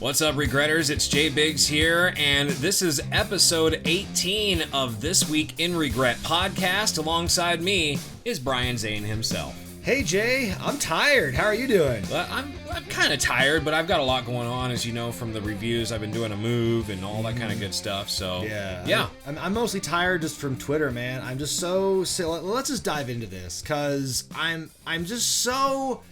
What's up, Regretters? It's Jay Biggs here, and this is episode 18 of This Week in Regret podcast. Alongside me is Brian Zane himself. Hey, Jay. I'm tired. How are you doing? Well, I'm kind of tired, but I've got a lot going on, as you know from the reviews. I've been doing a move and all that kind of good stuff, so yeah. I'm mostly tired just from Twitter, man. I'm just so let's just dive into this, because I'm just so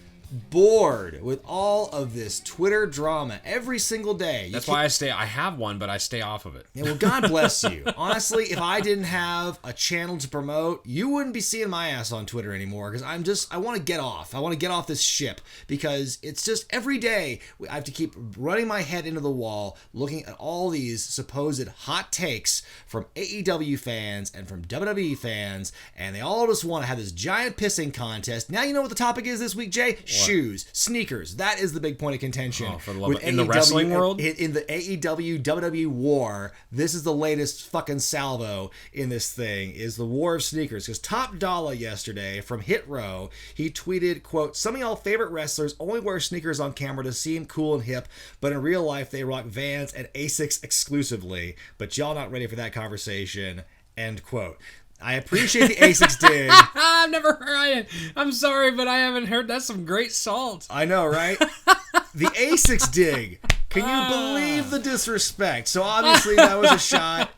bored with all of this Twitter drama every single day. That's why I have one, but I stay off of it. Yeah, well, God bless you. Honestly, if I didn't have a channel to promote, you wouldn't be seeing my ass on Twitter anymore, because I want to get off. I want to get off this ship, because it's just every day I have to keep running my head into the wall looking at all these supposed hot takes from AEW fans and from WWE fans, and they all just want to have this giant pissing contest. Now you know what the topic is this week, Jay? Shoes, sneakers. That is the big point of contention. Oh, for the love of in the wrestling world? In the AEW WWE war, this is the latest fucking salvo in this thing, is the war of sneakers. Because Top Dollar yesterday from Hit Row, he tweeted, quote, "Some of y'all favorite wrestlers only wear sneakers on camera to seem cool and hip, but in real life they rock Vans and Asics exclusively. But y'all not ready for that conversation." End quote. I appreciate the Asics dig. I've never heard it. I'm sorry, but I haven't heard. That's some great salt. I know, right? The Asics dig. Can you believe the disrespect? So obviously that was a shot.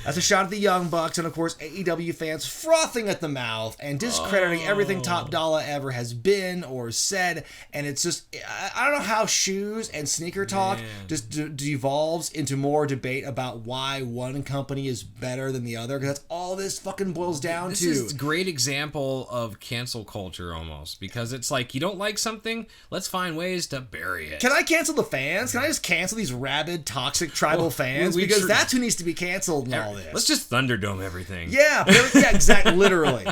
That's a shot at the Young Bucks, and of course AEW fans frothing at the mouth and discrediting everything Top Dollar ever has been or said. And it's just, I don't know how shoes and sneaker talk just devolves into more debate about why one company is better than the other, because that's all this fucking boils down to. This is a great example of cancel culture almost, because it's like, you don't like something, let's find ways to bury it. Can I cancel the fans? Can I just cancel these rabid, toxic tribal fans? Because that's who needs to be canceled in all this. Let's just Thunderdome everything. Yeah, exactly. Literally.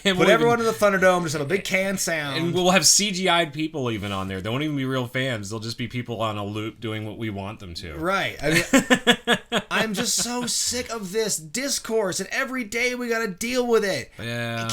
And put everyone in the Thunderdome, just have a big can sound. And we'll have CGI'd people even on there. They won't even be real fans. They'll just be people on a loop doing what we want them to. Right. I mean, I'm just so sick of this discourse, and every day we got to deal with it. Yeah.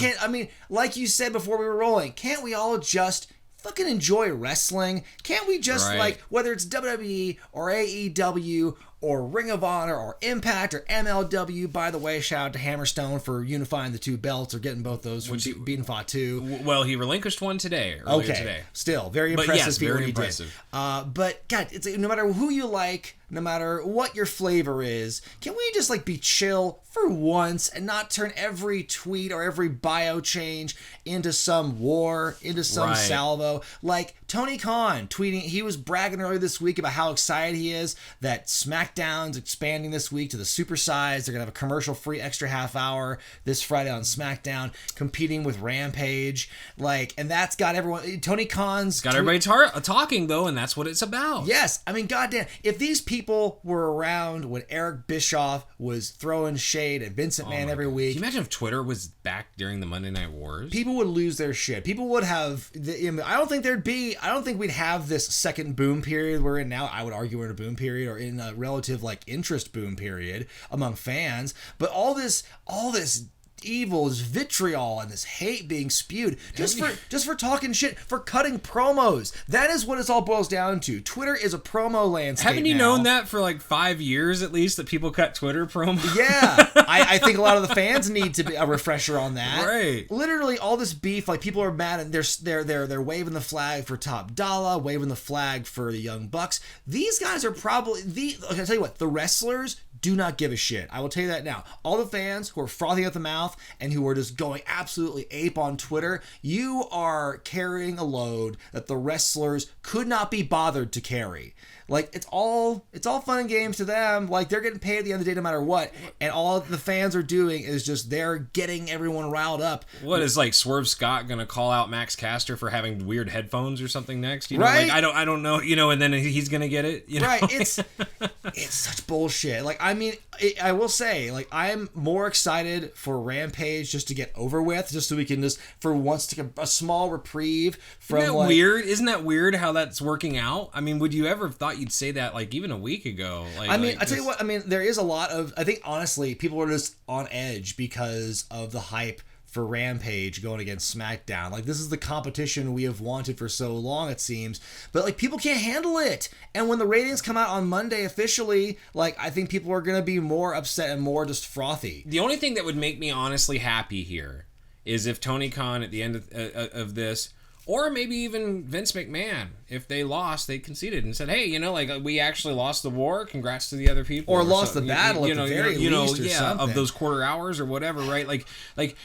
Like you said before we were rolling, can't we all just fucking enjoy wrestling? Can't we just, like, whether it's WWE or AEW or Ring of Honor or Impact or MLW, by the way, shout out to Hammerstone for unifying the two belts or getting both those from Beaten Fought 2. Well, he relinquished one today, earlier today. Still, very impressive. But yes, very impressive. But, God, it's no matter who you like, no matter what your flavor is, can we just, like, be chill for once and not turn every tweet or every bio change into some war, into some salvo? Like, Tony Khan tweeting, he was bragging earlier this week about how excited he is that SmackDown's expanding this week to the supersize. They're going to have a commercial-free extra half hour this Friday on SmackDown, competing with Rampage. Like, and that's got everyone, Tony Khan's got everybody talking, though, and that's what it's about. Yes. I mean, goddamn, if these people were around when Eric Bischoff was throwing shade at Vince McMahon every week. Can you imagine if Twitter was back during the Monday Night Wars? People would lose their shit. People would have, I don't think we'd have this second boom period we're in now. I would argue we're in a boom period, or in a relative, like, interest boom period among fans. But all this evil, this vitriol, and this hate being spewed just for talking shit, for cutting promos. That is what it all boils down to. Twitter is a promo landscape. Haven't you known that for like 5 years at least, that people cut Twitter promos? Yeah. I think a lot of the fans need to be a refresher on that. Right. Literally all this beef, like, people are mad, and they're waving the flag for Top Dollar, waving the flag for the Young Bucks. These guys are probably I'll tell you what, the wrestlers do not give a shit. I will tell you that now. All the fans who are frothing at the mouth and who are just going absolutely ape on Twitter, you are carrying a load that the wrestlers could not be bothered to carry. Like, it's all fun and games to them. Like, they're getting paid at the end of the day no matter what. And all the fans are doing is just, they're getting everyone riled up. What is, like, Swerve Scott going to call out Max Caster for having weird headphones or something next? You know, right? Like, I don't know, you know, and then he's going to get it, you know? Right. It's such bullshit. Like, I mean, I will say, like, I'm more excited for Rampage just to get over with, just so we can just, for once, take a small reprieve from, Isn't that weird? Isn't that weird how that's working out? I mean, would you ever have thought you'd say that, like, even a week ago? Like, I mean, I tell you what, I mean, there is a lot of, I think, honestly, people are just on edge because of the hype for Rampage going against SmackDown. Like, this is the competition we have wanted for so long, it seems. But, like, people can't handle it. And when the ratings come out on Monday officially, like, I think people are going to be more upset and more just frothy. The only thing that would make me honestly happy here is if Tony Khan at the end of this, or maybe even Vince McMahon, if they lost, they conceded and said, "Hey, like we actually lost the war. Congrats to the other people." Or lost the battle at the very least, or something. Of those quarter hours or whatever, right? Like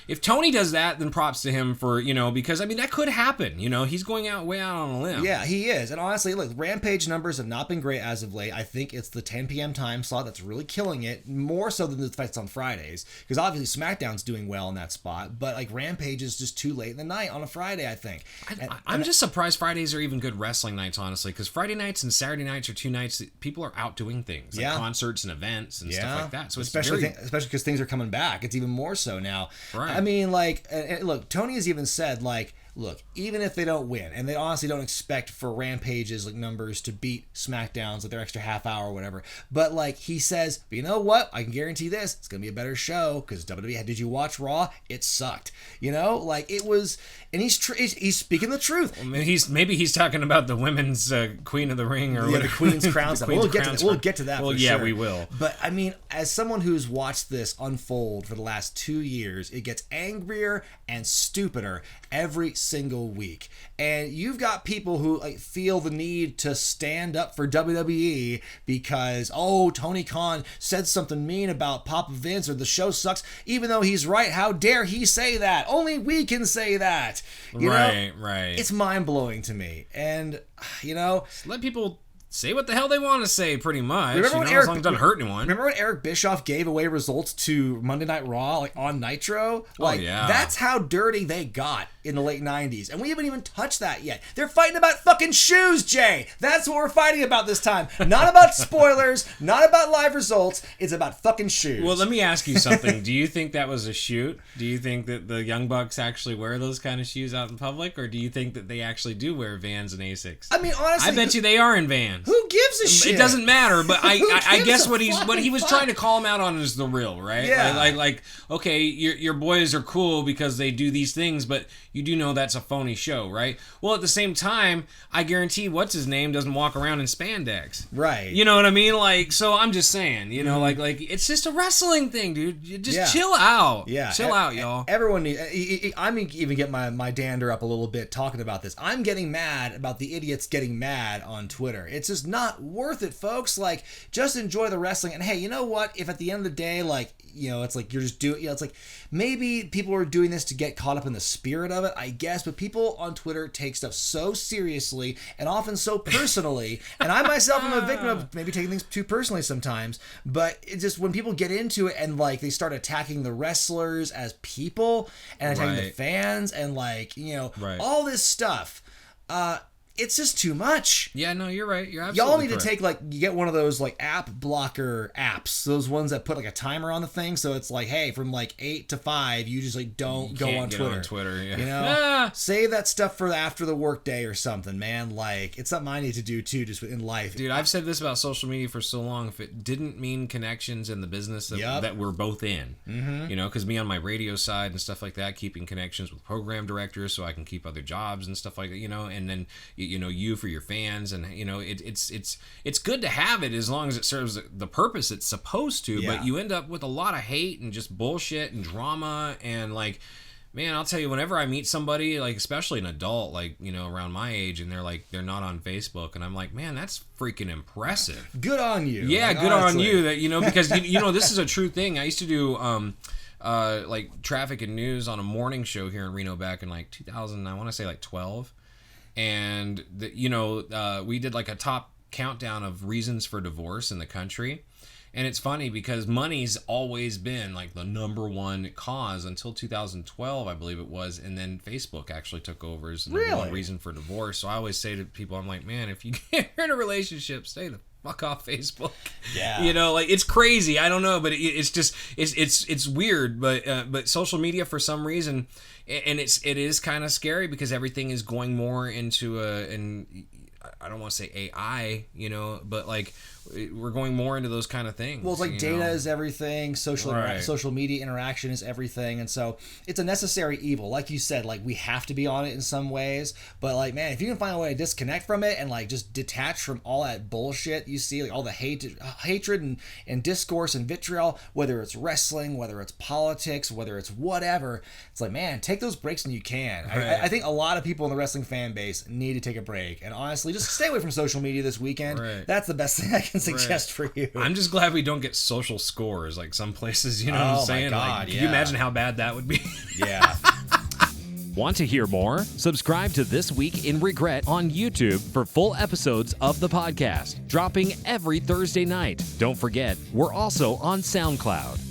if Tony does that, then props to him for because I mean that could happen. He's going way out on a limb. Yeah, he is. And honestly, look, Rampage numbers have not been great as of late. I think it's the 10 p.m. time slot that's really killing it, more so than the fights on Fridays, because obviously SmackDown's doing well in that spot. But like Rampage is just too late in the night on a Friday, I think. I'm just surprised Fridays are even good wrestling nights, honestly, because Friday nights and Saturday nights are 2 nights that people are out doing things, like concerts and events and stuff like that. So especially because things are coming back, it's even more so now. Right. I mean, like, look, Tony has even said, like, look, even if they don't win, and they honestly don't expect for Rampage's like numbers to beat SmackDown's like their extra half hour or whatever, but like he says, but you know what? I can guarantee this: it's gonna be a better show because WWE. Did you watch Raw? It sucked. Like it was, and he's speaking the truth. Well, maybe he's talking about the women's Queen of the Ring or the Queen's Crown stuff. We'll get to that. Well, for yeah, sure. we will. But I mean, as someone who's watched this unfold for the last 2 years, it gets angrier and stupider every single week. And you've got people who like feel the need to stand up for WWE because Tony Khan said something mean about Papa Vince or the show sucks, even though he's right. How dare he say that? Only we can say that. Right. It's mind-blowing to me. And let people say what the hell they want to say, pretty much. Remember when as long as it doesn't hurt anyone. Remember when Eric Bischoff gave away results to Monday Night Raw, like on Nitro? Like, that's how dirty they got in the late 90s. And we haven't even touched that yet. They're fighting about fucking shoes, Jay. That's what we're fighting about this time. Not about spoilers, not about live results. It's about fucking shoes. Well, let me ask you something. Do you think that was a shoot? Do you think that the Young Bucks actually wear those kind of shoes out in public? Or do you think that they actually do wear Vans and Asics? I mean, honestly, I bet you they are in Vans. Who gives a shit? It doesn't matter, but I guess what he was trying to call him out on is the real, right? Yeah. Like okay, your boys are cool because they do these things, but you do know that's a phony show, right? Well, at the same time, I guarantee what's his name doesn't walk around in spandex. Right. You know what I mean? Like, so I'm just saying, like it's just a wrestling thing, dude. You just chill out. Yeah. Chill out, y'all. Everyone needs, I'm even get my dander up a little bit talking about this. I'm getting mad about the idiots getting mad on Twitter. It's just not worth it, folks. Like, just enjoy the wrestling. And hey, you know what? If at the end of the day, like, it's like you're just doing, it's like maybe people are doing this to get caught up in the spirit of it, I guess, but people on Twitter take stuff so seriously and often so personally, and I myself am a victim of maybe taking things too personally sometimes, but it's just when people get into it and like they start attacking the wrestlers as people and attacking the fans and like, all this stuff, it's just too much. Yeah, no, you're right. You're absolutely Y'all need correct. to take, like, you get one of those, like, app blocker apps. Those ones that put, like, a timer on the thing. So it's like, hey, from, like, 8 to 5, you just, like, don't go on Twitter. Yeah. Save that stuff for after the work day or something, man. Like, it's something I need to do, too, just in life. Dude, I've said this about social media for so long. If it didn't mean connections in the business that we're both in, because me on my radio side and stuff like that, keeping connections with program directors so I can keep other jobs and stuff like that, and then, you for your fans, and it's good to have it as long as it serves the purpose it's supposed to. But you end up with a lot of hate and just bullshit and drama, and like, man, I'll tell you, whenever I meet somebody, like especially an adult, like around my age, and they're not on Facebook, and I'm like, man, that's freaking impressive. Good on you. Yeah, like, good honestly. on you. That because this is a true thing. I used to do like traffic and news on a morning show here in Reno back in like 2000. I want to say like 12. And we did like a top countdown of reasons for divorce in the country, and it's funny because money's always been like the number one cause until 2012, I believe it was, and then Facebook actually took over as the number one reason for divorce. So I always say to people, I'm like, man, if you're in a relationship, stay the fuck off Facebook. Yeah. Like it's crazy. I don't know, but it's just it's weird. But social media for some reason. And it is kind of scary because everything is going more into and I don't want to say AI, but like we're going more into those kind of things. Well, it's like data is everything, social media interaction is everything, and so it's a necessary evil. Like you said, like we have to be on it in some ways, but like, man, if you can find a way to disconnect from it and like just detach from all that bullshit you see, like all the hatred and discourse and vitriol, whether it's wrestling, whether it's politics, whether it's whatever, it's like, man, take those breaks when you can. I think a lot of people in the wrestling fan base need to take a break, and honestly, just stay away from social media this weekend. That's the best thing I can suggest for you. I'm just glad we don't get social scores like some places, you know what I'm saying? My God, like, can you imagine how bad that would be? Yeah. Want to hear more? Subscribe to This Week in Regret on YouTube for full episodes of the podcast, dropping every Thursday night. Don't forget, we're also on SoundCloud.